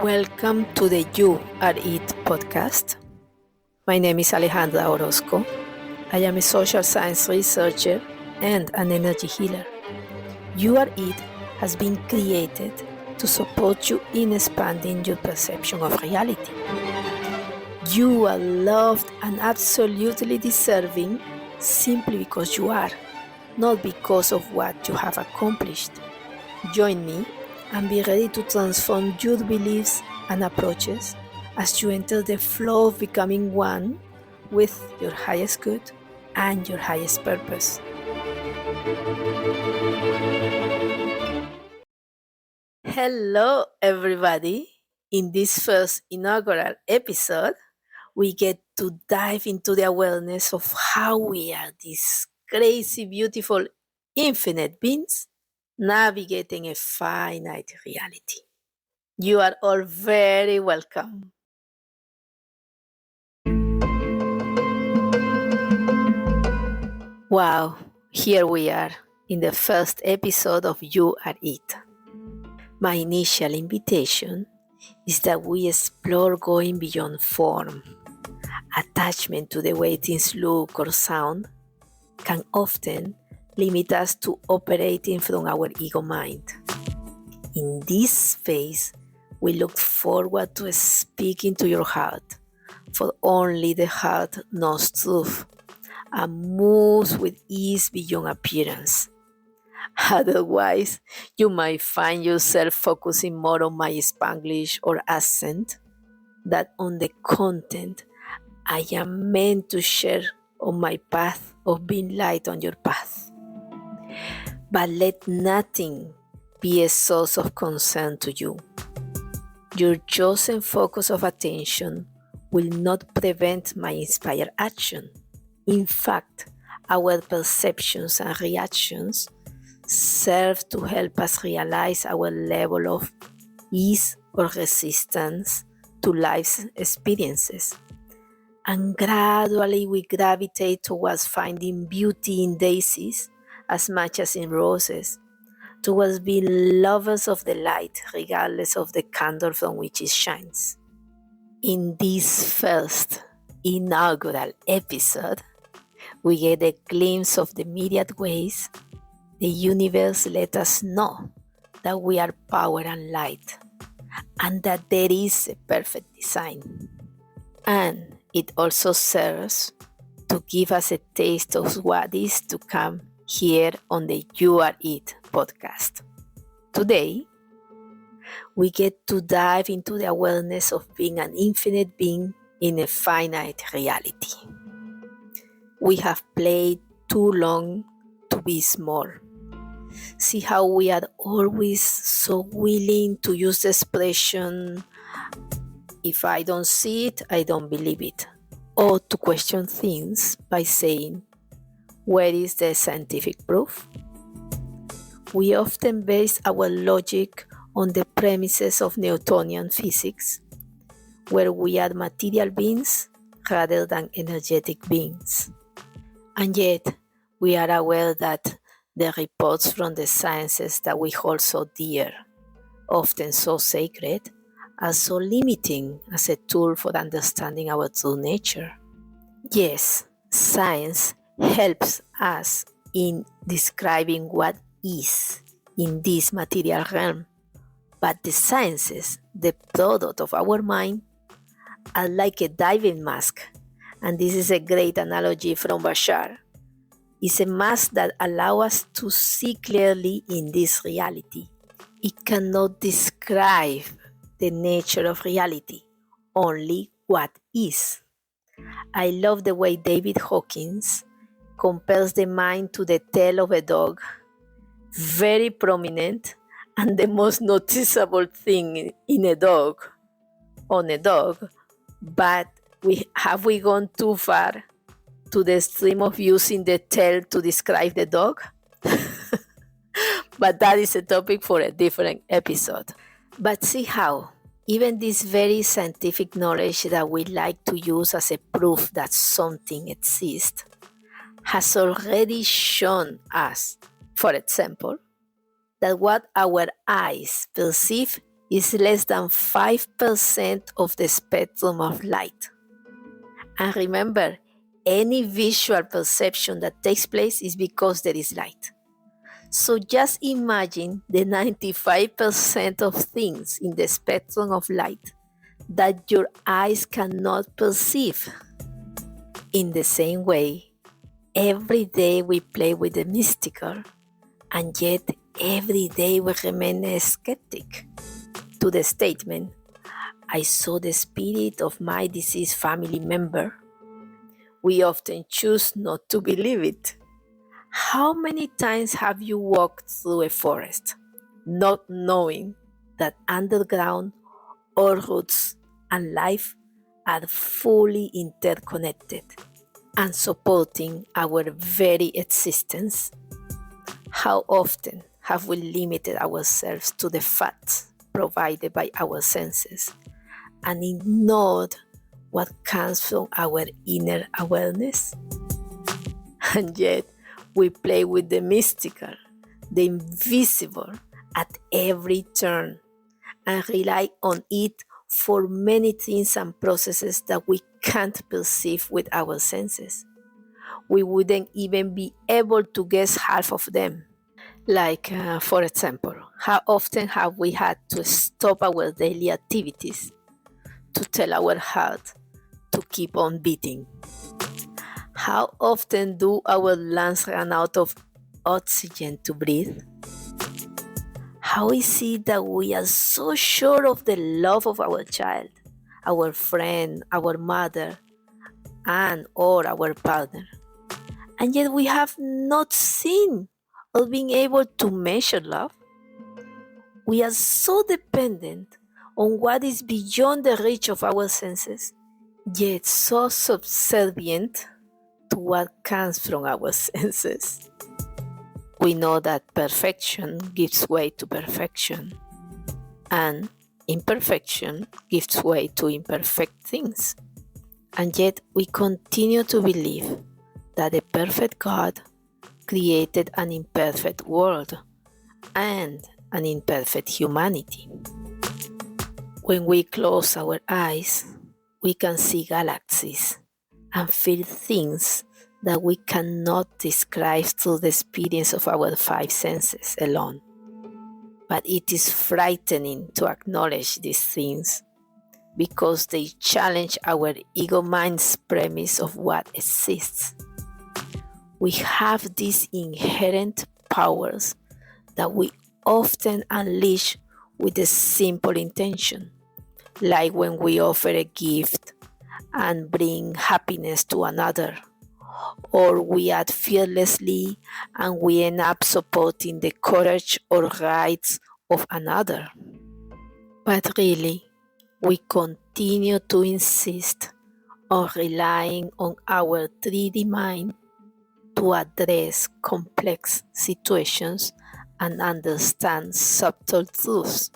Welcome to the You Are It podcast. My name is Alejandra Orozco. I am a social science researcher and an energy healer. You Are It has been created to support you in expanding your perception of reality. You are loved and absolutely deserving simply because you are, not because of what you have accomplished. Join me and be ready to transform your beliefs and approaches as you enter the flow of becoming one with your highest good and your highest purpose. Hello, everybody. In this first inaugural episode, we get to dive into the awareness of how we are these crazy, beautiful, infinite beings navigating a finite reality. You are all very welcome. Wow, here we are in the first episode of You Are It. My initial invitation is that we explore going beyond form. Attachment to the way things look or sound can often limit us to operating from our ego mind. In this phase, we look forward to speaking to your heart, for only the heart knows truth and moves with ease beyond appearance. Otherwise, you might find yourself focusing more on my Spanglish or accent than on the content I am meant to share on my path of being light on your path. But let nothing be a source of concern to you. Your chosen focus of attention will not prevent my inspired action. In fact, our perceptions and reactions serve to help us realize our level of ease or resistance to life's experiences. And gradually we gravitate towards finding beauty in daisies as much as in roses, towards being lovers of the light regardless of the candle from which it shines. In this first inaugural episode, we get a glimpse of the myriad ways the universe let us know that we are power and light, and that there is a perfect design. And it also serves to give us a taste of what is to come here on the You Are It podcast. Today, we get to dive into the awareness of being an infinite being in a finite reality. We have played too long to be small. See how we are always so willing to use the expression, if I don't see it, I don't believe it, or to question things by saying, where is the scientific proof? We often base our logic on the premises of Newtonian physics, where we are material beings rather than energetic beings. And yet, we are aware that the reports from the sciences that we hold so dear, often so sacred, are so limiting as a tool for understanding our true nature. Yes, science helps us in describing what is in this material realm, but the sciences, the product of our mind, are like a diving mask, and this is a great analogy from Bashar. It's a mask that allows us to see clearly in this reality. It cannot describe the nature of reality, only what is. I love the way David Hawkins compares the mind to the tail of a dog, very prominent and the most noticeable thing in a dog, on a dog, but have we gone too far to the extreme of using the tail to describe the dog? But that is a topic for a different episode. But see how even this very scientific knowledge that we like to use as a proof that something exists has already shown us, for example, that what our eyes perceive is less than 5% of the spectrum of light. And remember, any visual perception that takes place is because there is light. So just imagine the 95% of things in the spectrum of light that your eyes cannot perceive. In the same way, every day we play with the mystical, and yet every day we remain a skeptic. To the statement, "I saw the spirit of my deceased family member," we often choose not to believe it. How many times have you walked through a forest, not knowing that underground all roots and life are fully interconnected and supporting our very existence? How often have we limited ourselves to the facts provided by our senses and ignored what comes from our inner awareness? And yet, we play with the mystical, the invisible at every turn and rely on it for many things and processes that we can't perceive with our senses. We wouldn't even be able to guess half of them. Like, for example, how often have we had to stop our daily activities to tell our heart to keep on beating? How often do our lungs run out of oxygen to breathe? How is it that we are so sure of the love of our child, our friend, our mother, and or our partner, and yet we have not seen or been able to measure love? We are so dependent on what is beyond the reach of our senses, yet so subservient to what comes from our senses. We know that perfection gives way to perfection, and imperfection gives way to imperfect things. And yet we continue to believe that a perfect God created an imperfect world and an imperfect humanity. When we close our eyes, we can see galaxies and feel things that we cannot describe through the experience of our five senses alone. But it is frightening to acknowledge these things because they challenge our ego mind's premise of what exists. We have these inherent powers that we often unleash with a simple intention, like when we offer a gift and bring happiness to another, or we act fearlessly and we end up supporting the courage or rights of another. But really, we continue to insist on relying on our 3D mind to address complex situations and understand subtle truths.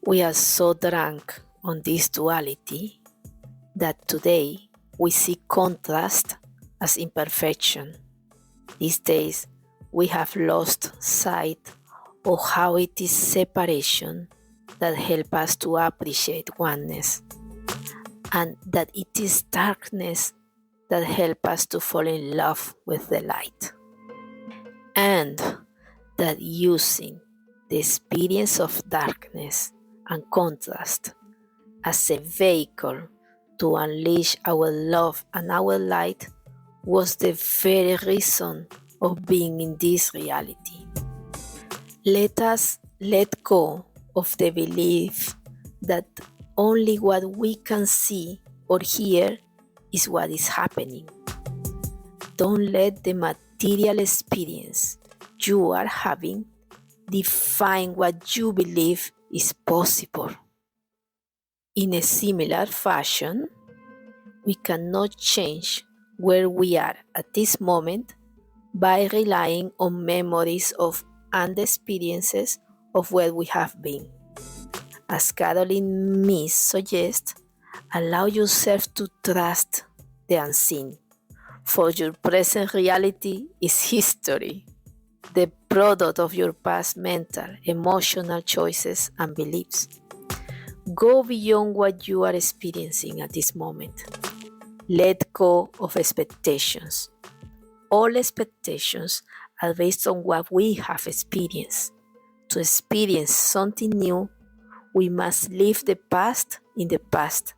We are so drunk on this duality that today we see contrast as imperfection. These days, we have lost sight of how it is separation that helps us to appreciate oneness, and that it is darkness that helps us to fall in love with the light. And that using the experience of darkness and contrast as a vehicle to unleash our love and our light was the very reason of being in this reality. Let us let go of the belief that only what we can see or hear is what is happening. Don't let the material experience you are having define what you believe is possible. In a similar fashion, we cannot change where we are at this moment by relying on memories of and experiences of where we have been. As Caroline Myss suggests, allow yourself to trust the unseen, for your present reality is history. The product of your past mental, emotional choices and beliefs. Go beyond what you are experiencing at this moment. Let go of expectations. All expectations are based on what we have experienced. To experience something new, we must leave the past in the past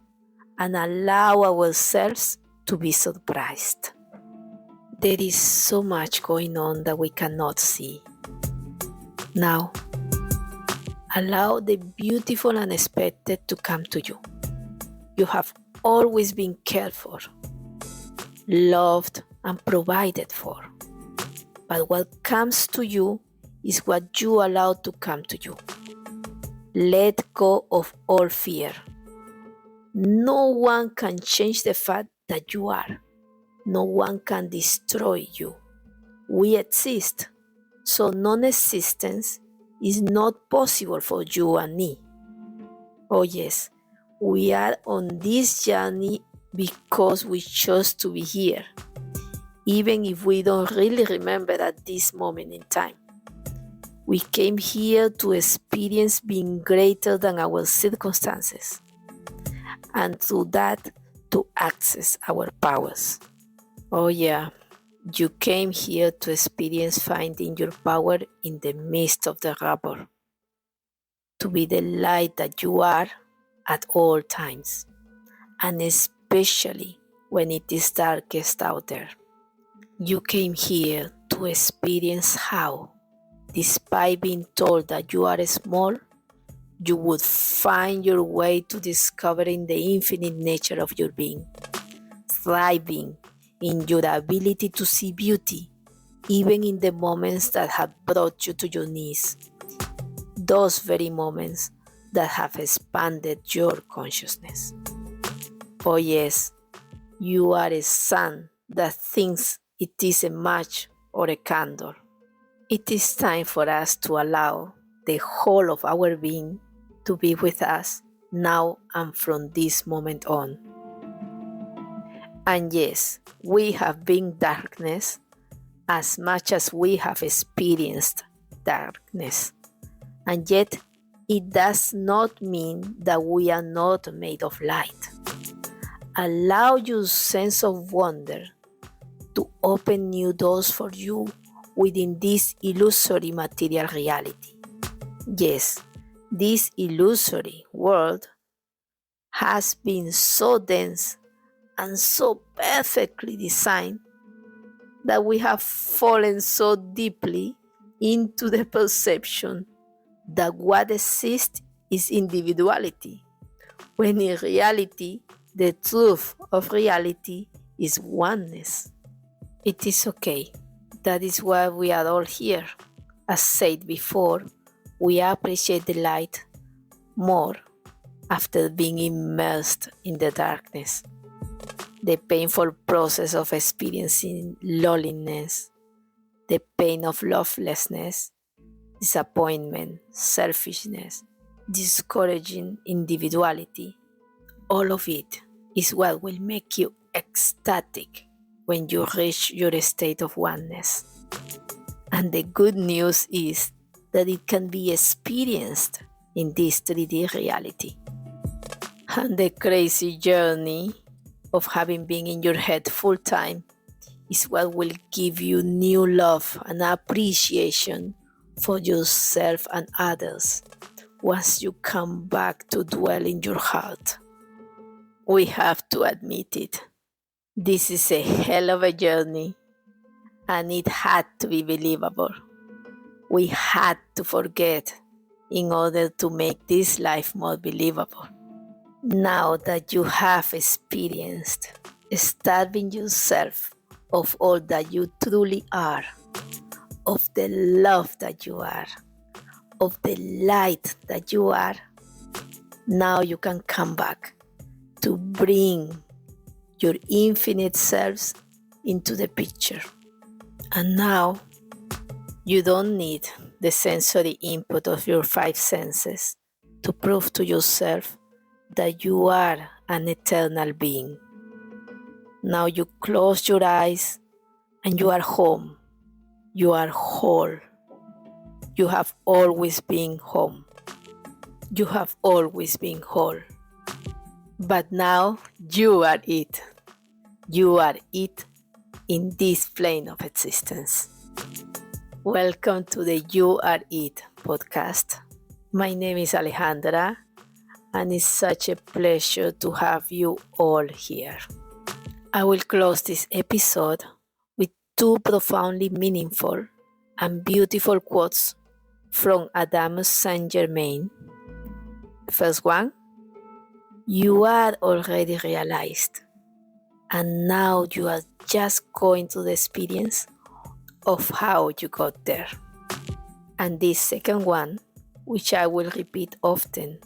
and allow ourselves to be surprised. There is so much going on that we cannot see. Now, allow the beautiful unexpected to come to you. You have always been cared for, loved, and provided for. But what comes to you is what you allow to come to you. Let go of all fear. No one can change the fact that you are. No one can destroy you. We exist, so non-existence is not possible for you and me. Oh yes, we are on this journey because we chose to be here, even if we don't really remember at this moment in time. We came here to experience being greater than our circumstances, and through that, to access our powers. Oh yeah, you came here to experience finding your power in the midst of the rubble, to be the light that you are at all times, and especially when it is darkest out there. You came here to experience how, despite being told that you are small, you would find your way to discovering the infinite nature of your being, thriving in your ability to see beauty, even in the moments that have brought you to your knees, those very moments that have expanded your consciousness. Oh yes, you are a sun that thinks it is a match or a candle. It is time for us to allow the whole of our being to be with us now and from this moment on. And yes, we have been darkness as much as we have experienced darkness. And yet, it does not mean that we are not made of light. Allow your sense of wonder to open new doors for you within this illusory material reality. Yes, this illusory world has been so dense and so perfectly designed that we have fallen so deeply into the perception that what exists is individuality, when in reality, the truth of reality is oneness. It is okay. That is why we are all here. As said before, we appreciate the light more after being immersed in the darkness. The painful process of experiencing loneliness, the pain of lovelessness, disappointment, selfishness, discouraging individuality, all of it is what will make you ecstatic when you reach your state of oneness. And the good news is that it can be experienced in this 3D reality. And the crazy journey of having been in your head full time is what will give you new love and appreciation for yourself and others once you come back to dwell in your heart. We have to admit it. This is a hell of a journey, and it had to be believable. We had to forget in order to make this life more believable. Now that you have experienced starving yourself of all that you truly are, of the love that you are, of the light that you are, now you can come back to bring your infinite selves into the picture. And now you don't need the sensory input of your 5 senses to prove to yourself that you are an eternal being. Now you close your eyes and you are home. You are whole. You have always been home. You have always been whole. But now you are it. You are it in this plane of existence. Welcome to the You Are It podcast. My name is Alejandra, and it's such a pleasure to have you all here. I will close this episode with two profoundly meaningful and beautiful quotes from Adam Saint Germain. First one, you are already realized, and now you are just going through the experience of how you got there. And this second one, which I will repeat often,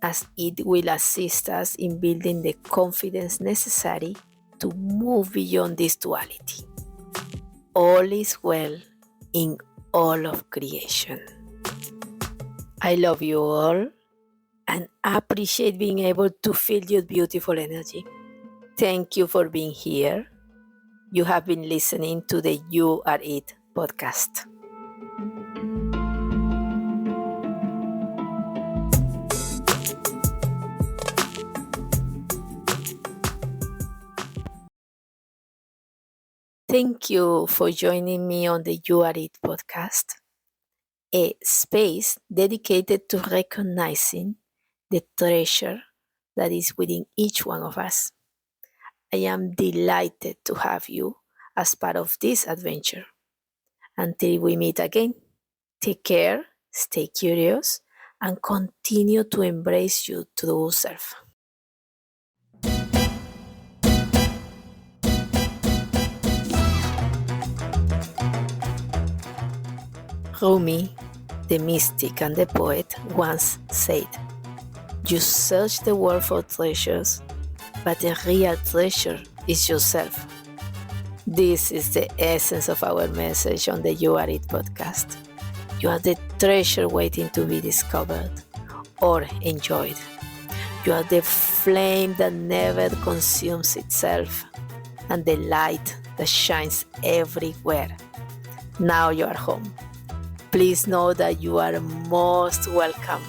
as it will assist us in building the confidence necessary to move beyond this duality. All is well in all of creation. I love you all and appreciate being able to feel your beautiful energy. Thank you for being here. You have been listening to the You Are It podcast. Thank you for joining me on the You Are It podcast, a space dedicated to recognizing the treasure that is within each one of us. I am delighted to have you as part of this adventure. Until we meet again, take care, stay curious, and continue to embrace your true self. Rumi, the mystic and the poet, once said, "You search the world for treasures, but the real treasure is yourself." This is the essence of our message on the You Are It podcast. You are the treasure waiting to be discovered or enjoyed. You are the flame that never consumes itself and the light that shines everywhere. Now you are home. Please know that you are most welcome.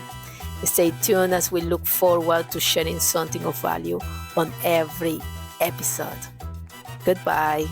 Stay tuned as we look forward to sharing something of value on every episode. Goodbye.